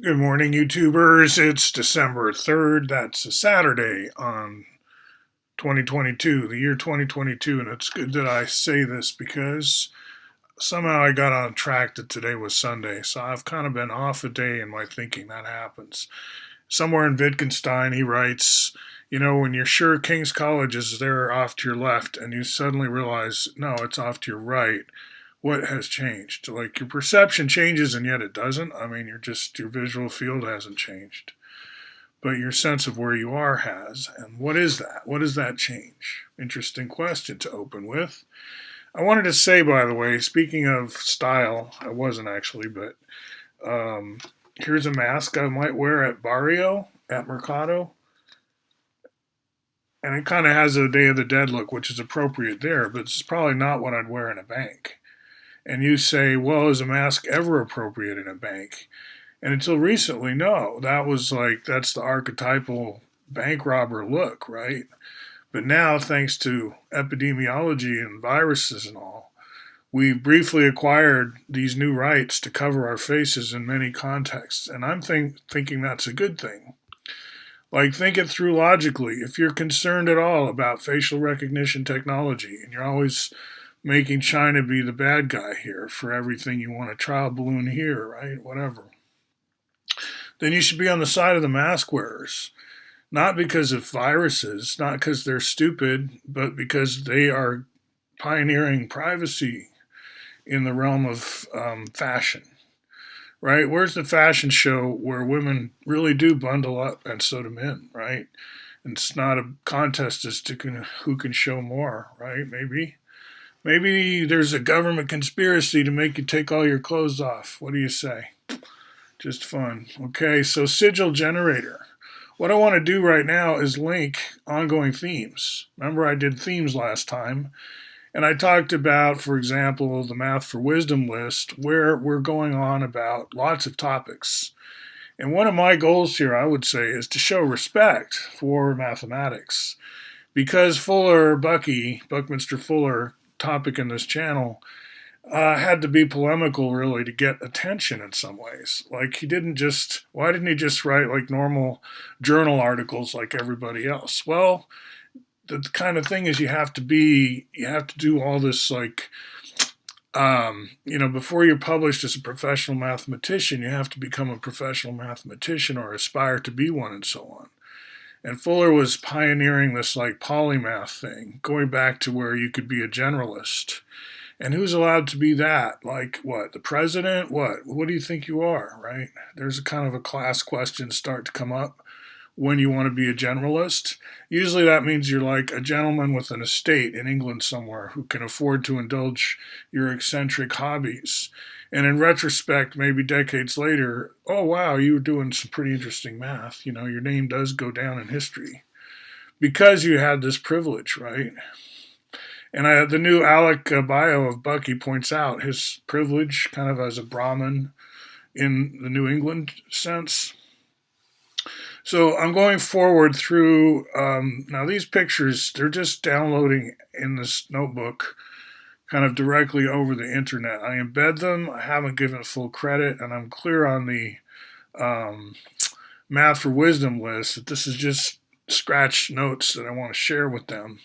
Good morning, YouTubers. It's December 3rd. That's a Saturday on 2022, the year 2022. And it's good that I say this because somehow I got on track that today was Sunday. So I've kind of been off a day in my thinking. That happens. Somewhere in Wittgenstein, he writes, when you're sure King's College is there off to your left and you suddenly realize, no, it's off to your right, what has changed? Like your perception changes and yet it doesn't. I mean, your visual field hasn't changed, but your sense of where you are has. And what is that? What does that change? Interesting question to open with. I wanted to say, by the way, speaking of style, I wasn't actually, but um, here's a mask I might wear at Barrio at Mercado. And it kind of has a Day of the Dead look, which is appropriate there, but it's probably not what I'd wear in a bank. And you say, well, is a mask ever appropriate in a bank? And until recently, no. That's the archetypal bank robber look, right? But now, thanks to epidemiology and viruses and all, we've briefly acquired these new rights to cover our faces in many contexts. And thinking that's a good thing. Like, think it through logically. If you're concerned at all about facial recognition technology and you're always making China be the bad guy here for everything you want a trial balloon here, right? Whatever. Then you should be on the side of the mask wearers. Not because of viruses, not because they're stupid, but because they are pioneering privacy in the realm of fashion, right? Where's the fashion show where women really do bundle up and so do men, right? And it's not a contest as to who can show more, right? Maybe there's a government conspiracy to make you take all your clothes off. What do you say? Just fun. Okay, so sigil generator. What I want to do right now is link ongoing themes. Remember, I did themes last time, and I talked about, for example, the Math for Wisdom list, where we're going on about lots of topics. And one of my goals here, I would say, is to show respect for mathematics. Because Buckminster Fuller, topic in this channel, had to be polemical really to get attention in some ways. Like why didn't he just write like normal journal articles like everybody else? Well, the kind of thing is you have to do all this like, before you're published as a professional mathematician, you have to become a professional mathematician or aspire to be one and so on. And Fuller was pioneering this like polymath thing, going back to where you could be a generalist. And who's allowed to be that? Like what? The president? What? What do you think you are, right? There's a kind of a class question start to come up when you want to be a generalist. Usually that means you're like a gentleman with an estate in England somewhere who can afford to indulge your eccentric hobbies. And in retrospect, maybe decades later, oh wow, you were doing some pretty interesting math. Your name does go down in history because you had this privilege, right? And the new Alec bio of Bucky points out his privilege kind of as a Brahmin in the New England sense. So I'm going forward through, now these pictures, they're just downloading in this notebook kind of directly over the internet. I embed them, I haven't given full credit, and I'm clear on the um, Math for Wisdom list that this is just scratch notes that I want to share with them,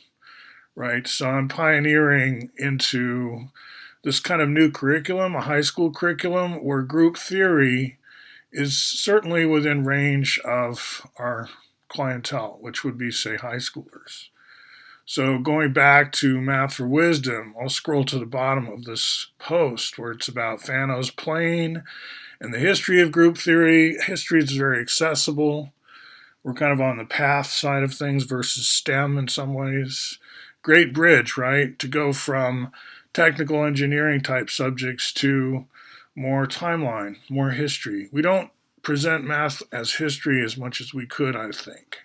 right? So I'm pioneering into this kind of new curriculum, a high school curriculum, where group theory is certainly within range of our clientele, which would be, say, high schoolers. So going back to Math for Wisdom, I'll scroll to the bottom of this post where it's about Fano's plane and the history of group theory. History is very accessible. We're kind of on the path side of things versus STEM in some ways. Great bridge, right? To go from technical engineering type subjects to more timeline, more history. We don't present math as history as much as we could, I think.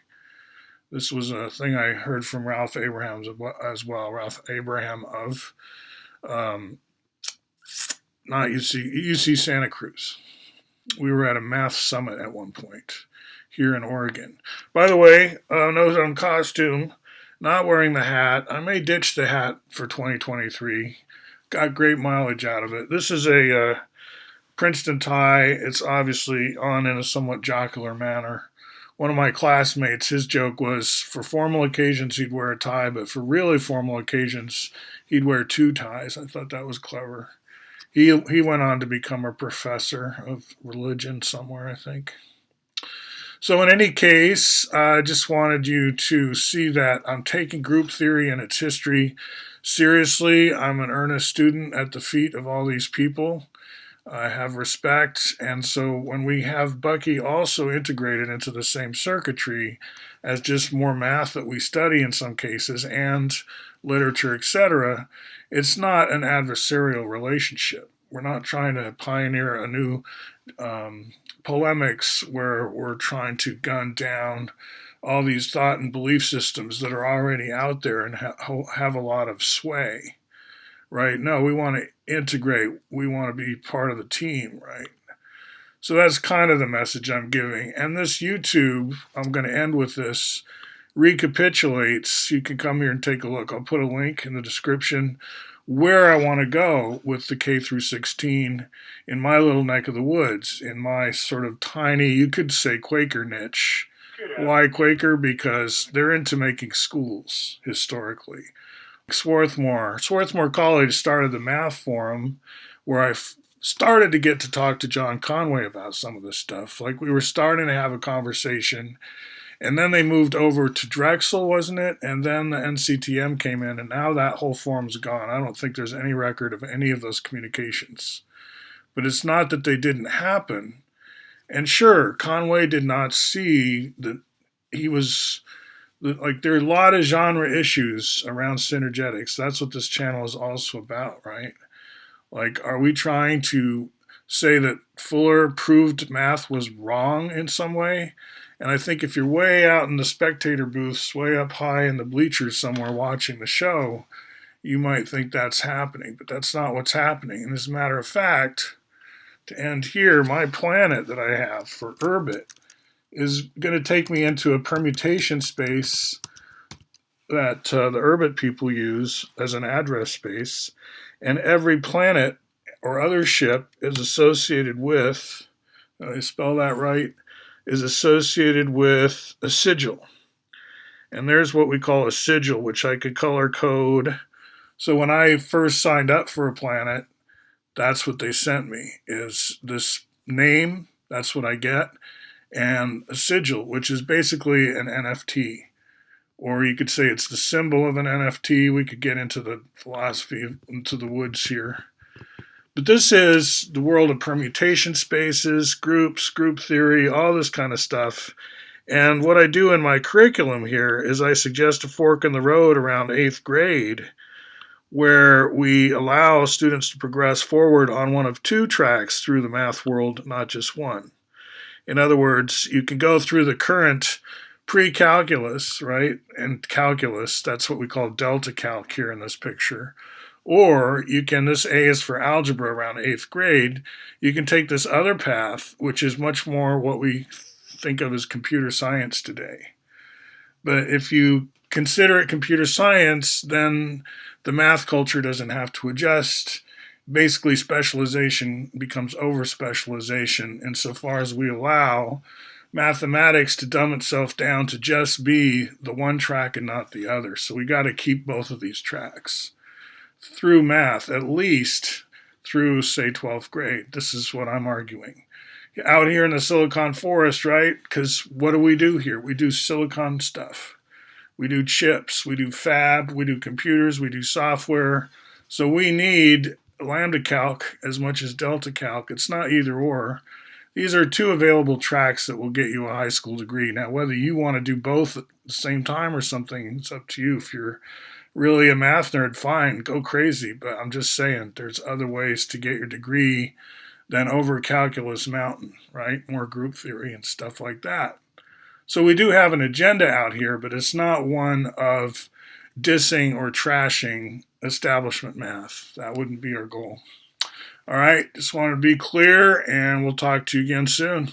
This was a thing I heard from Ralph Abrahams as well. Ralph Abraham of um, not UC Santa Cruz. We were at a math summit at one point here in Oregon. By the way, note on costume, not wearing the hat. I may ditch the hat for 2023. Got great mileage out of it. This is a Princeton tie, it's obviously on in a somewhat jocular manner. One of my classmates, his joke was for formal occasions he'd wear a tie, but for really formal occasions he'd wear two ties. I thought that was clever. He went on to become a professor of religion somewhere, I think. So in any case, I just wanted you to see that I'm taking group theory and its history seriously. I'm an earnest student at the feet of all these people. I have respect, and so when we have Bucky also integrated into the same circuitry as just more math that we study in some cases and literature, etc., it's not an adversarial relationship. We're not trying to pioneer a new polemics where we're trying to gun down all these thought and belief systems that are already out there and have a lot of sway, right? No, we want to integrate. We want to be part of the team, right? So that's kind of the message I'm giving. And this YouTube, I'm going to end with this, recapitulates. You can come here and take a look. I'll put a link in the description where I want to go with the K through 16 in my little neck of the woods, in my sort of tiny, you could say, Quaker niche. Why Quaker? Because they're into making schools historically. Swarthmore College started the math forum where I started to get to talk to John Conway about some of this stuff. Like we were starting to have a conversation, and then they moved over to Drexel, wasn't it? And then the NCTM came in, and now that whole forum's gone. I don't think there's any record of any of those communications. But it's not that they didn't happen. And sure, Conway did not see that he was like there are a lot of genre issues around synergetics. That's what this channel is also about, right? Like, are we trying to say that Fuller proved math was wrong in some way? And I think if you're way out in the spectator booths, way up high in the bleachers somewhere watching the show, you might think that's happening, but that's not what's happening. And as a matter of fact, to end here, my planet that I have for Urbit is going to take me into a permutation space that the Urbit people use as an address space. And every planet or other ship is associated with, did I spell that right, is associated with a sigil. And there's what we call a sigil, which I could color code. So when I first signed up for a planet, that's what they sent me, is this name, that's what I get, and a sigil, which is basically an NFT. Or you could say it's the symbol of an NFT. We could get into the philosophy, into the woods here. But this is the world of permutation spaces, groups, group theory, all this kind of stuff. And what I do in my curriculum here is I suggest a fork in the road around 8th grade where we allow students to progress forward on one of two tracks through the math world, not just one. In other words, you can go through the current pre-calculus, right, and calculus, that's what we call delta calc here in this picture. Or you can, this A is for algebra around 8th grade, you can take this other path, which is much more what we think of as computer science today. But if you consider it computer science, then the math culture doesn't have to adjust. Basically, specialization becomes over-specialization insofar as we allow mathematics to dumb itself down to just be the one track and not the other. So we got to keep both of these tracks through math, at least through, say, 12th grade. This is what I'm arguing. Out here in the Silicon Forest, right? Because what do we do here? We do silicon stuff. We do chips, we do fab, we do computers, we do software. So we need lambda calc as much as delta calc. It's not either or. These are two available tracks that will get you a high school degree. Now, whether you want to do both at the same time or something, it's up to you. If you're really a math nerd, fine, go crazy. But I'm just saying there's other ways to get your degree than over calculus mountain, right? More group theory and stuff like that. So we do have an agenda out here, but it's not one of dissing or trashing establishment math. That wouldn't be our goal. All right, just wanted to be clear, and we'll talk to you again soon.